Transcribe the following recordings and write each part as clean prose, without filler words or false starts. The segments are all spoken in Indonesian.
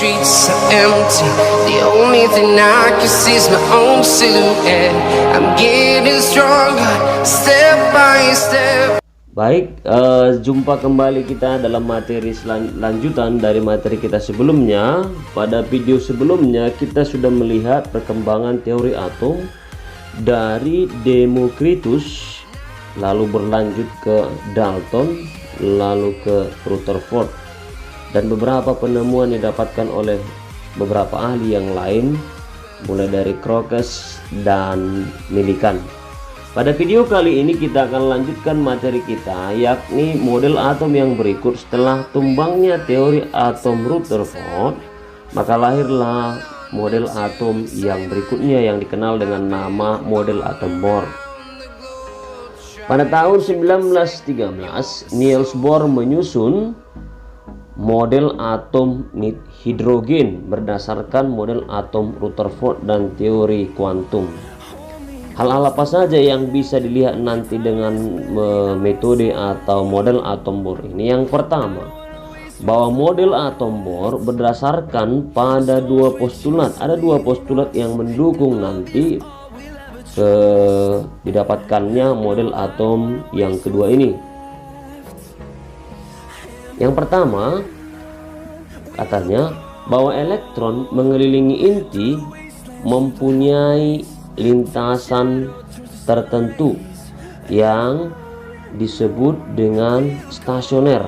streets are empty. The only thing I can see is my own silhouette. I'm getting stronger, step by step. Baik, jumpa kembali kita dalam materi lanjutan dari materi kita sebelumnya. Pada video sebelumnya kita sudah melihat perkembangan teori atom dari Democritus, lalu berlanjut ke Dalton, lalu ke Rutherford, dan beberapa penemuan didapatkan oleh beberapa ahli yang lain, mulai dari Crookes dan Millikan. Pada video kali ini kita akan lanjutkan materi kita, yakni model atom yang berikut. Setelah tumbangnya teori atom Rutherford, maka lahirlah model atom yang berikutnya yang dikenal dengan nama model atom Bohr. Pada tahun 1913, Niels Bohr menyusun model atom hidrogen berdasarkan model atom Rutherford dan teori kuantum. Hal-hal apa saja yang bisa dilihat nanti dengan metode atau model atom Bohr ini? Yang pertama, bahwa model atom Bohr berdasarkan pada dua postulat. Ada dua postulat yang mendukung nanti didapatkannya model atom yang kedua ini. Yang pertama, katanya bahwa elektron mengelilingi inti mempunyai lintasan tertentu yang disebut dengan stasioner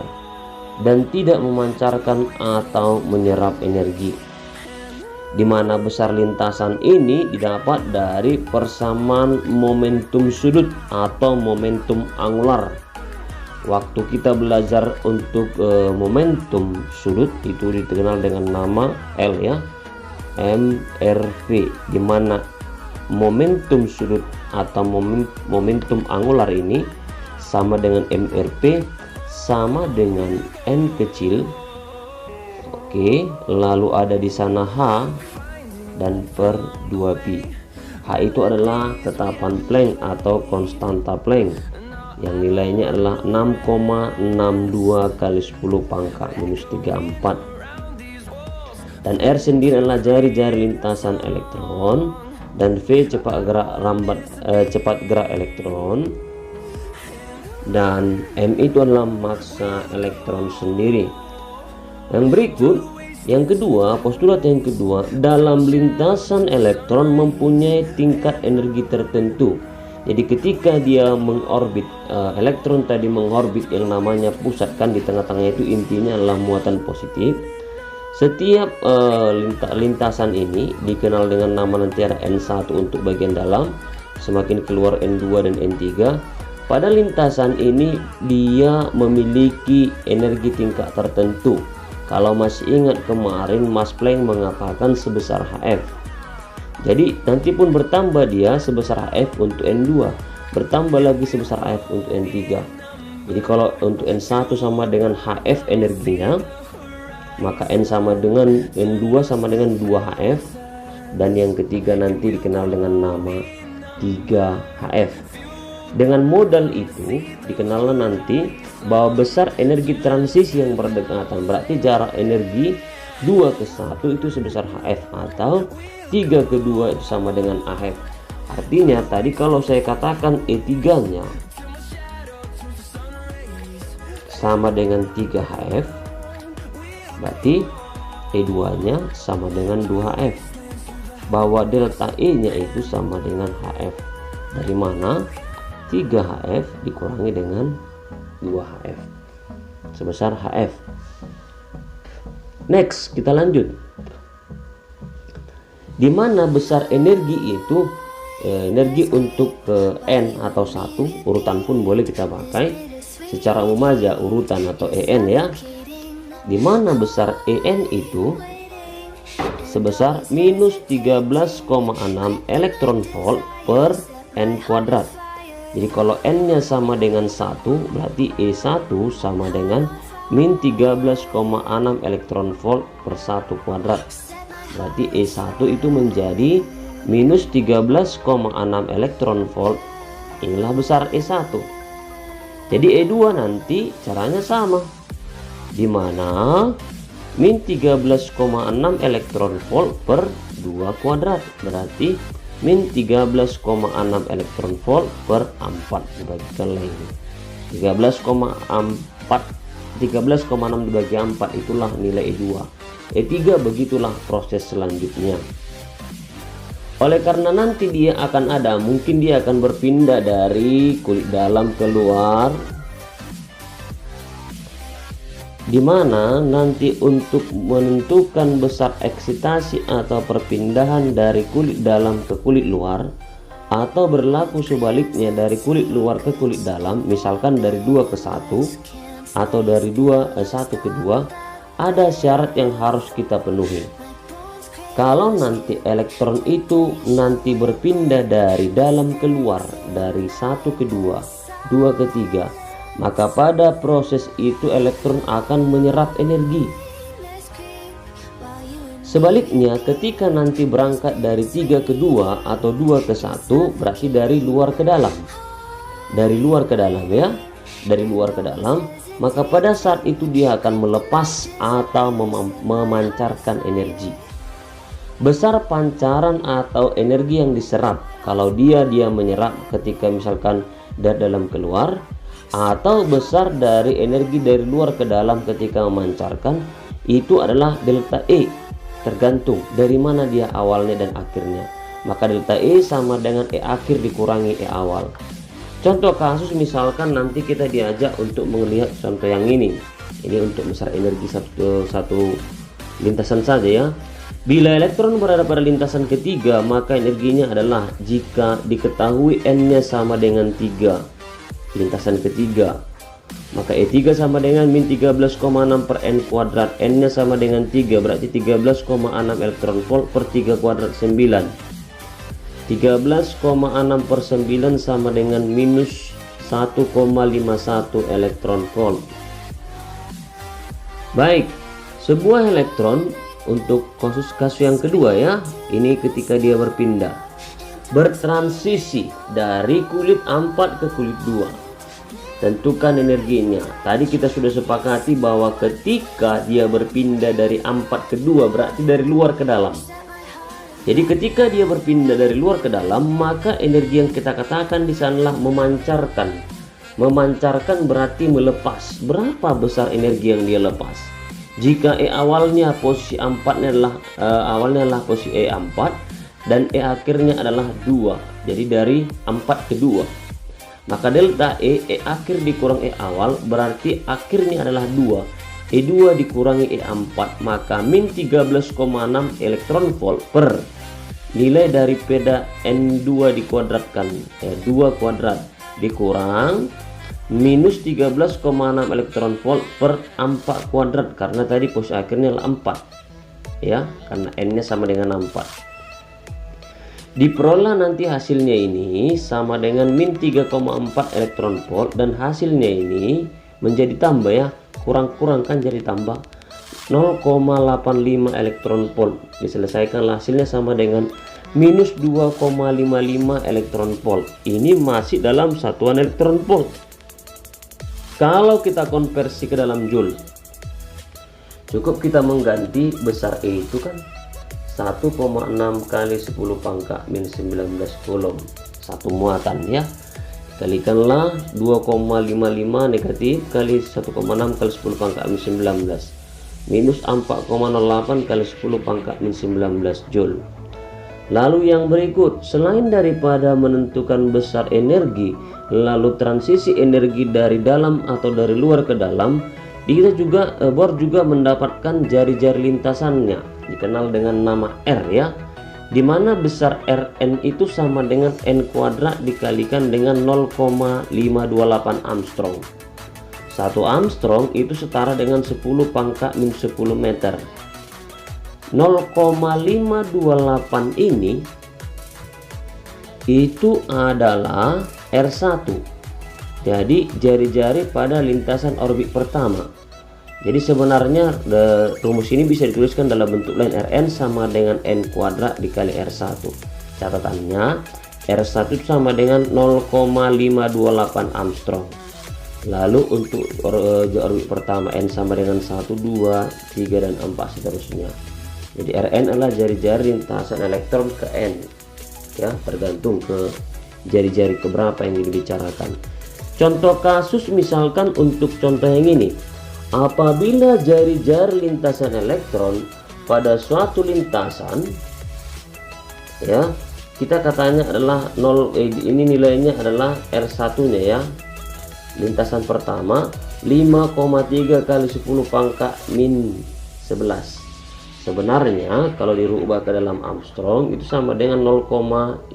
dan tidak memancarkan atau menyerap energi, di mana besar lintasan ini didapat dari persamaan momentum sudut atau momentum angular. Waktu kita belajar untuk momentum sudut itu dikenal dengan nama L, ya, MRV, di mana momentum sudut atau momentum angular ini sama dengan MRP sama dengan N kecil. Oke, lalu ada di sana H dan per 2pi. H itu adalah tetapan Planck atau konstanta Planck yang nilainya adalah 6,62 kali 10 pangkat minus 34. Dan R sendiri adalah jari-jari lintasan elektron, dan V cepat gerak elektron, dan M itu adalah massa elektron sendiri. Yang berikut, yang kedua, postulat yang kedua, dalam lintasan elektron mempunyai tingkat energi tertentu. Jadi ketika dia mengorbit, elektron tadi mengorbit yang namanya pusat, kan di tengah-tengah itu intinya adalah muatan positif. Setiap lintasan ini dikenal dengan nama, nanti ada N1 untuk bagian dalam, semakin keluar N2 dan N3. Pada lintasan ini dia memiliki energi tingkat tertentu. Kalau masih ingat kemarin Mas Planck mengatakan sebesar Hf. Jadi nanti pun bertambah dia sebesar Hf untuk N2, bertambah lagi sebesar Hf untuk N3. Jadi kalau untuk N1 sama dengan Hf energinya, maka N sama dengan N2 sama dengan 2Hf, dan yang ketiga nanti dikenal dengan nama 3Hf. Dengan modal itu dikenalnya nanti bahwa besar energi transisi yang berdekatan, berarti jarak energi 2 ke 1 itu sebesar Hf, atau 3 ke 2 itu sama dengan Ahf. Artinya tadi kalau saya katakan E3 nya sama dengan 3Hf, berarti E2 nya sama dengan 2Hf, bahwa delta E nya itu sama dengan Hf. Dari mana? 3Hf dikurangi dengan 2Hf sebesar Hf. Next, kita lanjut. Di mana besar energi itu, energi untuk N atau 1, urutan pun boleh kita pakai secara umum aja urutan atau En, ya. Di mana besar En itu sebesar minus 13,6 elektron volt per N kuadrat. Jadi kalau N nya sama dengan 1, berarti E1 sama dengan min 13,6 elektron volt per 1 kuadrat. Berarti E1 itu menjadi minus 13,6 elektron volt. Inilah besar E1. Jadi E2 nanti caranya sama, di mana min 13,6 elektron volt per 2 kuadrat, berarti min 13,6 elektron volt per 4 dibagikan lagi 13,6 dibagi 4 itulah nilai E2. E3 begitulah proses selanjutnya. Oleh karena nanti dia akan ada, mungkin dia akan berpindah dari kulit dalam keluar, dimana nanti untuk menentukan besar eksitasi atau perpindahan dari kulit dalam ke kulit luar, atau berlaku sebaliknya dari kulit luar ke kulit dalam, misalkan dari 2 ke 1 atau dari 1 ke 2, ada syarat yang harus kita penuhi. Kalau nanti elektron itu nanti berpindah dari dalam keluar, dari 1 ke 2, 2 ke 3, maka pada proses itu elektron akan menyerap energi. Sebaliknya ketika nanti berangkat dari 3 ke 2 atau 2 ke 1, berarti dari luar ke dalam. Dari luar ke dalam ya, dari luar ke dalam, maka pada saat itu dia akan melepas atau memancarkan energi. Besar pancaran atau energi yang diserap kalau dia menyerap ketika misalkan dari dalam keluar, atau besar dari energi dari luar ke dalam ketika memancarkan, itu adalah delta E, tergantung dari mana dia awalnya dan akhirnya. Maka delta E sama dengan E akhir dikurangi E awal. Contoh kasus misalkan nanti kita diajak untuk melihat contoh yang ini untuk besar energi satu lintasan saja ya. Bila elektron berada pada lintasan ketiga, maka energinya adalah jika diketahui N-nya sama dengan 3, lintasan ketiga, maka E3 sama dengan min 13,6 per N kuadrat, N-nya sama dengan 3, berarti 13,6 elektron volt per 3 kuadrat 9. 13,6 per 9 sama dengan minus 1,51 elektron volt. Baik, sebuah elektron untuk kasus yang kedua ya, ini ketika dia berpindah, bertransisi dari kulit 4 ke kulit 2. Tentukan energinya. Tadi kita sudah sepakati bahwa ketika dia berpindah dari 4 ke 2 berarti dari luar ke dalam. Jadi ketika dia berpindah dari luar ke dalam, maka energi yang kita katakan di sanalah memancarkan. Memancarkan berarti melepas. Berapa besar energi yang dia lepas? Jika E awalnya posisi 4-nya adalah posisi E4 dan E akhirnya adalah 2, jadi dari 4 ke 2, maka delta E akhir dikurang E awal berarti akhirnya adalah 2. E2 dikurangi E4, maka min 13,6 elektron volt per nilai daripada N2 dikuadratkan, 2 kuadrat dikurang minus 13,6 elektron volt per 4 kuadrat, karena tadi posisi akhirnya adalah 4 ya, karena N nya sama dengan 4. Diperoleh nanti hasilnya ini sama dengan min 3,4 elektron volt, dan hasilnya ini menjadi tambah ya, kurang-kurangkan jadi tambah 0,85 elektron volt. Diselesaikan hasilnya sama dengan minus 2,55 elektron volt. Ini masih dalam satuan elektron volt. Kalau kita konversi ke dalam joule, cukup kita mengganti besar E itu kan 1,6 kali 10 pangkat min 19 coulomb, satu muatan ya. Kalikanlah 2,55 negatif kali 1,6 kali 10 pangkat min 19 minus 4,08 kali 10 pangkat min 19 joule. Lalu yang berikut, selain daripada menentukan besar energi lalu transisi energi dari dalam atau dari luar ke dalam, kita juga Bohr juga mendapatkan jari-jari lintasannya dikenal dengan nama R ya, dimana besar Rn itu sama dengan N kuadrat dikalikan dengan 0,528 Armstrong. 1 Armstrong itu setara dengan 10 pangkat min 10 meter. 0,528 ini itu adalah R1, jadi jari-jari pada lintasan orbit pertama. Jadi sebenarnya rumus ini bisa dituliskan dalam bentuk lain, Rn sama dengan N kuadrat dikali R1. Catatannya R1 itu sama dengan 0,528 Armstrong. Lalu untuk orbit pertama N sama dengan 1, 2, 3 dan 4 seterusnya. Jadi Rn adalah jari-jari lintasan elektron ke N ya, tergantung ke jari-jari keberapa yang dibicarakan. Contoh kasus misalkan untuk contoh yang ini, apabila jari-jari lintasan elektron pada suatu lintasan ya, kita katanya adalah 0, ini nilainya adalah R1 nya ya, lintasan pertama 5,3 kali 10 pangkat min 11. Sebenarnya kalau dirubah ke dalam Armstrong itu sama dengan 0,53.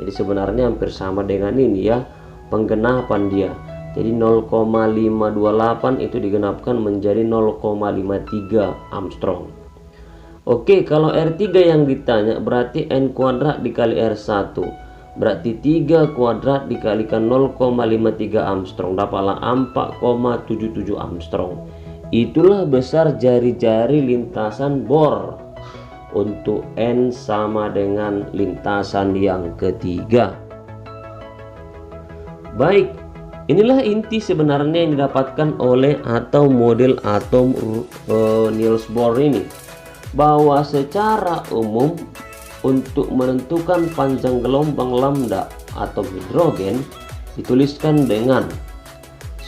Jadi sebenarnya hampir sama dengan ini ya, penggenapan dia. Jadi 0,528 itu digenapkan menjadi 0,53 Armstrong. Oke, kalau R3 yang ditanya berarti N kuadrat dikali R1. Berarti 3 kuadrat dikalikan 0,53 Armstrong, dapatlah 4,77 Armstrong. Itulah besar jari-jari lintasan Bohr untuk N sama dengan lintasan yang ketiga. Baik, inilah inti sebenarnya yang didapatkan oleh atau model atom Niels Bohr ini, bahwa secara umum untuk menentukan panjang gelombang lambda atom hidrogen dituliskan dengan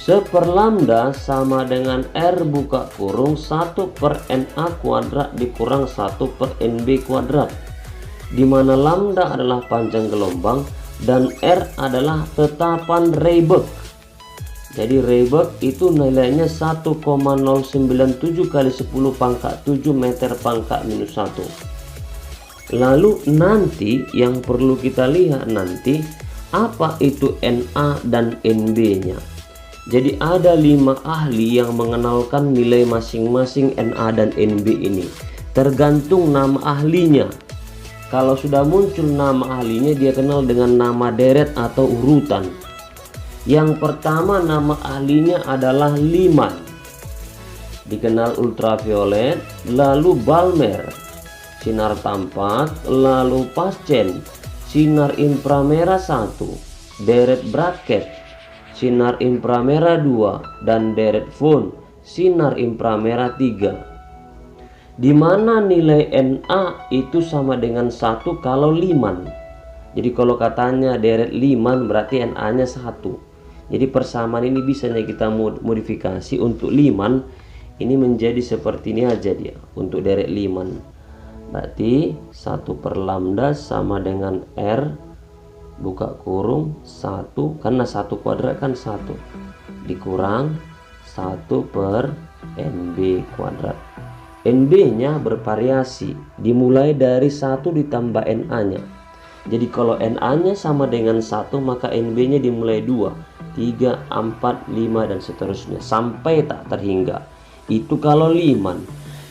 1 per lambda sama dengan R buka kurung 1 per Na kuadrat dikurang 1 per Nb kuadrat, di mana lambda adalah panjang gelombang dan R adalah tetapan Rayberg. Jadi Rayberg itu nilainya 1,097 kali 10 pangkat 7 meter pangkat minus 1. Lalu nanti yang perlu kita lihat nanti apa itu Na dan Nb nya. Jadi ada 5 ahli yang mengenalkan nilai masing-masing Na dan Nb ini, tergantung nama ahlinya. Kalau sudah muncul nama ahlinya, dia kenal dengan nama deret atau urutan. Yang pertama nama ahlinya adalah Lyman, dikenal ultraviolet, lalu Balmer, sinar tampak, lalu Paschen, sinar inframerah 1, deret Brackett, sinar inframerah 2, dan deret Von, sinar inframerah 3. Di mana nilai Na itu sama dengan 1 kalau Lyman. Jadi kalau katanya deret Lyman berarti Na nya 1. Jadi persamaan ini bisa kita modifikasi untuk Lyman ini menjadi seperti ini aja dia untuk deret Lyman. Berarti 1 per lambda sama dengan R buka kurung 1, karena 1 kuadrat kan 1 dikurang 1 per Nb kuadrat. Nb nya bervariasi, dimulai dari 1 ditambah Na nya. Jadi kalau Na nya sama dengan 1 maka Nb nya dimulai 2, 3, 4, 5 dan seterusnya sampai tak terhingga. Itu kalau Lyman.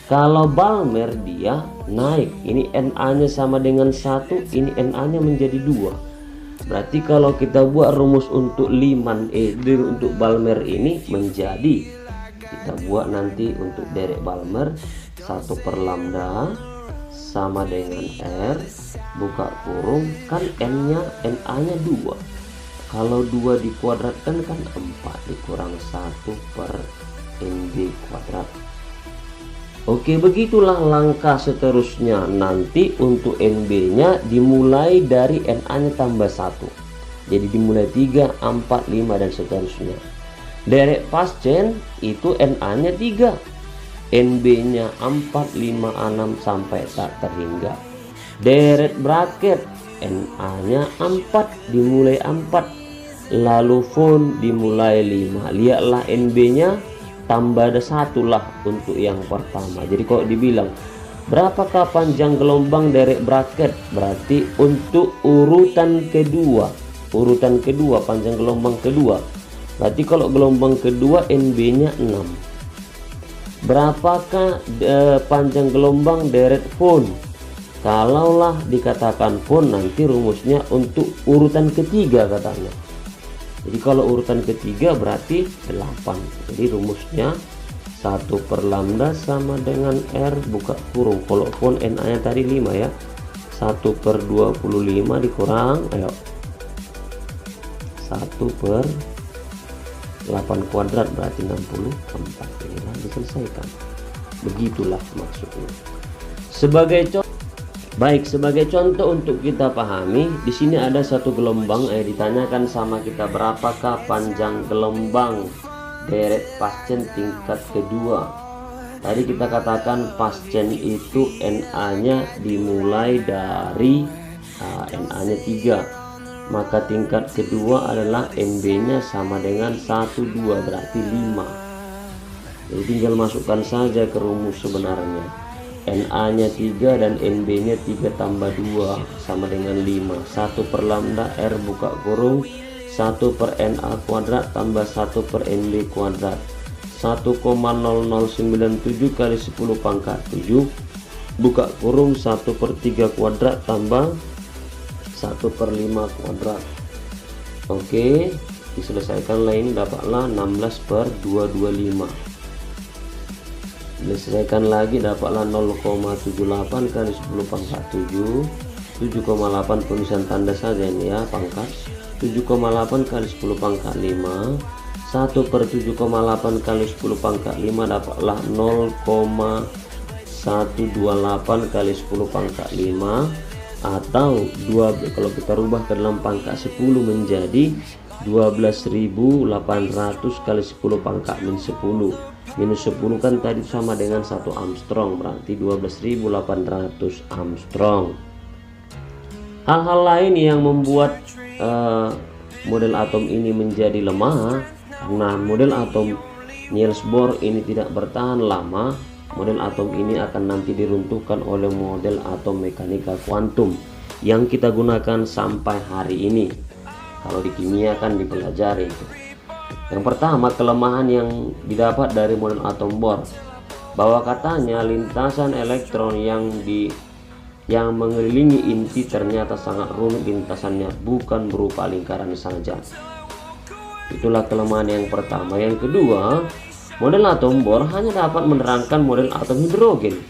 Kalau Balmer dia naik, ini Na nya sama dengan 1, ini Na nya menjadi 2. Berarti kalau kita buat rumus untuk Lyman untuk Balmer ini menjadi, kita buat nanti untuk deret Balmer 1 per lambda sama dengan R buka kurung, kan Na nya 2. Kalau 2 dikuadratkan kan 4 dikurang 1 per Nb kuadrat. Oke, begitulah langkah seterusnya. Nanti untuk Nb nya dimulai dari Na nya tambah 1. Jadi dimulai 3, 4, 5 dan seterusnya. Deret Paschen itu Na nya 3, Nb nya 4, 5, 6 sampai tak terhingga. Deret Brackett Na nya 4 dimulai 4, lalu Von dimulai 5. Lihatlah Nb nya tambah ada 1 lah untuk yang pertama. Jadi kalau dibilang berapakah panjang gelombang deret Brackett, berarti untuk urutan kedua panjang gelombang kedua, berarti kalau gelombang kedua Nb nya 6. Berapakah panjang gelombang deret Von? Kalaulah dikatakan Von, nanti rumusnya untuk urutan ketiga katanya. Jadi kalau urutan ketiga berarti 8. Jadi rumusnya 1 per lambda sama dengan R buka kurung. Kalau Von Na nya tadi 5 ya, 1 per 25 dikurang, ayo 1 per 8 kuadrat berarti 64. Inilah diselesaikan. Begitulah maksudnya. Sebagai contoh untuk kita pahami, di sini ada satu gelombang. Ditanyakan sama kita berapakah panjang gelombang deret pascen tingkat kedua. Tadi kita katakan pascen itu Na-nya dimulai dari Na-nya 3, maka tingkat kedua adalah Nb-nya sama dengan 12 berarti 5. Jadi tinggal masukkan saja ke rumus sebenarnya. Na-nya 3 dan Nb-nya 3 tambah 2 sama dengan 5. 1 per lambda R buka kurung 1 per Na kuadrat tambah 1 per Nb kuadrat. 1,0097 kali 10 pangkat 7 buka kurung 1 per 3 kuadrat tambah 1 per 5 kuadrat. Oke, diselesaikan lain dapatlah 16 per 225. Diselesaikan lagi dapatlah 0,78 kali 10 pangkat 7 7,8 penulisan tanda saja ini ya, pangkat 7,8 kali 10 pangkat 5 1 per 7,8 kali 10 pangkat 5 dapatlah 0,128 kali 10 pangkat 5 atau 2, kalau kita rubah ke dalam pangkat 10 menjadi 12.800 kali 10 pangkat min 10. Minus 10 kan tadi sama dengan 1 Armstrong, berarti 12.800 Armstrong. Hal-hal lain yang membuat model atom ini menjadi lemah karena model atom Niels Bohr ini tidak bertahan lama. Model atom ini akan nanti diruntuhkan oleh model atom mekanika kuantum yang kita gunakan sampai hari ini. Kalau di kimia kan dipelajari itu. Yang pertama, kelemahan yang didapat dari model atom Bohr, bahwa katanya lintasan elektron yang mengelilingi inti ternyata sangat rumit lintasannya, bukan berupa lingkaran saja. Itulah kelemahan yang pertama. Yang kedua, model atom Bohr hanya dapat menerangkan model atom hidrogen,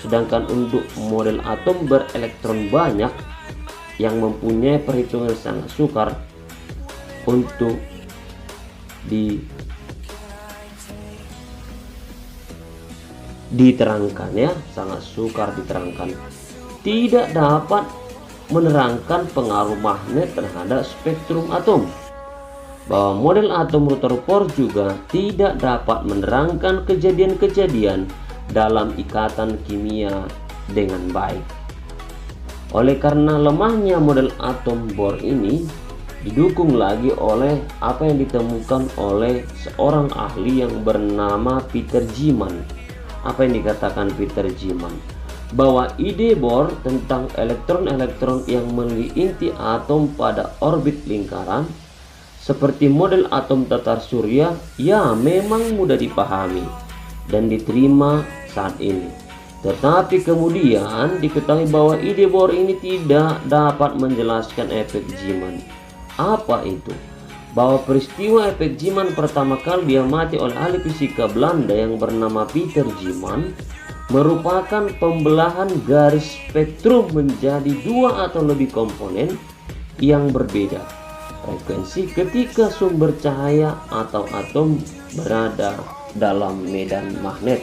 sedangkan untuk model atom berelektron banyak yang mempunyai perhitungan sangat sukar untuk diterangkan ya, sangat sukar diterangkan. Tidak dapat menerangkan pengaruh magnet terhadap spektrum atom. Bahwa model atom Rutherford juga tidak dapat menerangkan kejadian-kejadian dalam ikatan kimia dengan baik. Oleh karena lemahnya model atom Bohr ini didukung lagi oleh apa yang ditemukan oleh seorang ahli yang bernama Peter Zeeman. Apa yang dikatakan Peter Zeeman? Bahwa ide Bohr tentang elektron-elektron yang mengelilingi inti atom pada orbit lingkaran seperti model atom tatar surya ya memang mudah dipahami dan diterima saat ini. Tetapi kemudian diketahui bahwa ide Bohr ini tidak dapat menjelaskan efek Zeeman. Apa itu? Bahwa peristiwa efek Zeeman pertama kali diamati oleh ahli fisika Belanda yang bernama Peter Zeeman merupakan pembelahan garis spektrum menjadi 2 atau lebih komponen yang berbeda frekuensi ketika sumber cahaya atau atom berada dalam medan magnet.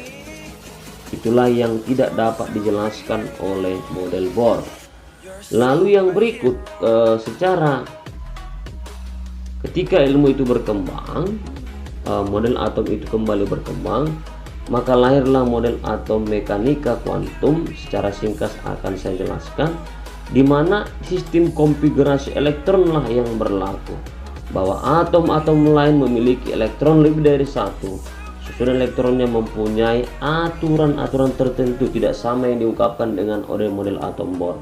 Itulah yang tidak dapat dijelaskan oleh model Bohr. Lalu yang berikut, ketika ilmu itu berkembang, model atom itu kembali berkembang, maka lahirlah model atom mekanika kuantum. Secara singkat akan saya jelaskan, di mana sistem konfigurasi elektronlah yang berlaku, bahwa atom-atom lain memiliki elektron lebih dari satu. Susunan elektronnya mempunyai aturan-aturan tertentu, tidak sama yang diungkapkan dengan model atom Bohr.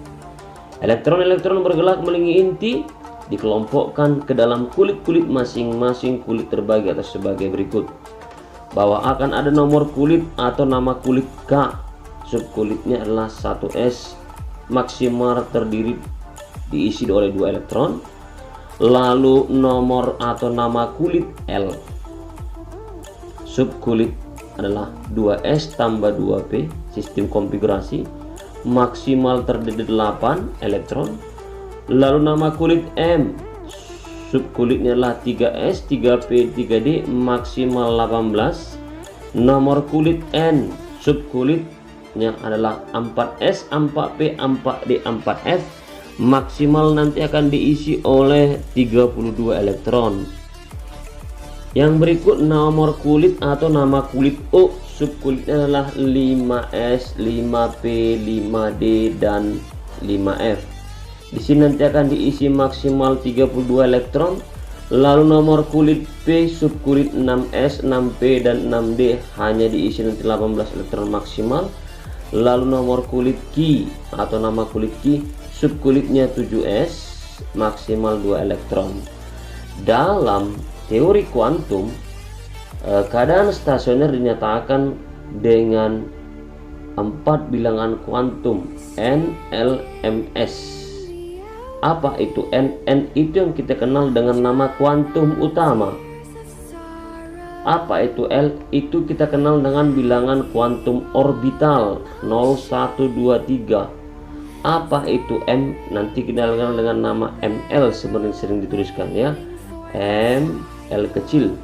Elektron-elektron bergerak mengelilingi inti, dikelompokkan ke dalam kulit-kulit masing-masing. Kulit terbagi atas sebagai berikut, bahwa akan ada nomor kulit atau nama kulit K. Subkulitnya adalah 1s maksimal, terdiri diisi oleh 2 elektron. Lalu nomor atau nama kulit L. Subkulit adalah 2s tambah 2p. Sistem konfigurasi maksimal terdiri 8 elektron. Lalu nama kulit M. subkulitnya adalah 3s, 3p, 3d, maksimal 18. Nomor kulit N, subkulitnya adalah 4s, 4p, 4d, 4f, maksimal nanti akan diisi oleh 32 elektron. Yang berikut nomor kulit atau nama kulit O, subkulitnya adalah 5s, 5p, 5d, dan 5f. Di sini nanti akan diisi maksimal 32 elektron. Lalu nomor kulit P, subkulit 6s, 6p, dan 6d hanya diisi nanti 18 elektron maksimal. Lalu nomor kulit Q atau nama kulit Q, subkulitnya 7s, maksimal 2 elektron. Dalam teori kuantum, keadaan stasioner dinyatakan dengan 4 bilangan kuantum N, L, Ms. Apa itu N? N itu yang kita kenal dengan nama kuantum utama. Apa itu L? Itu kita kenal dengan bilangan kuantum orbital 0, 1, 2, 3. Apa itu M? Nanti kita kenal dengan nama ML, sebenarnya sering dituliskan ya, M, L kecil,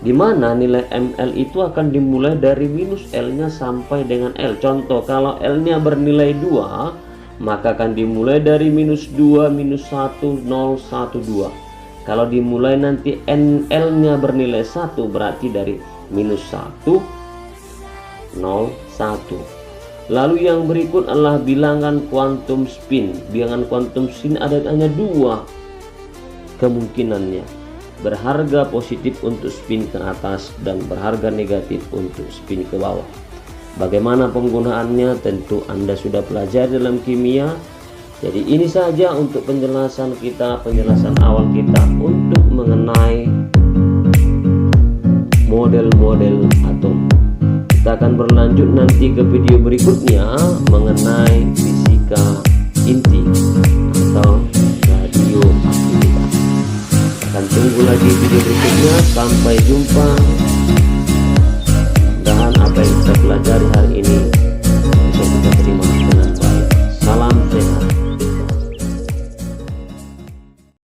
dimana nilai ML itu akan dimulai dari minus L nya sampai dengan L. Contoh, kalau L nya bernilai 2, maka akan dimulai dari minus 2, minus 1, 0, 1, 2. Kalau dimulai nanti NL nya bernilai 1, berarti dari minus 1, 0, 1. Lalu yang berikut adalah bilangan kuantum spin. Bilangan kuantum spin ada hanya 2 kemungkinannya. Berharga positif untuk spin ke atas dan berharga negatif untuk spin ke bawah. Bagaimana penggunaannya tentu Anda sudah pelajari dalam kimia. Jadi ini saja untuk penjelasan kita, penjelasan awal kita untuk mengenai model-model atom. Kita akan berlanjut nanti ke video berikutnya mengenai fisika inti atau radioaktivitas. Akan tunggu lagi video berikutnya. Sampai jumpa. Mudah-mudahan apa yang kita pelajari hari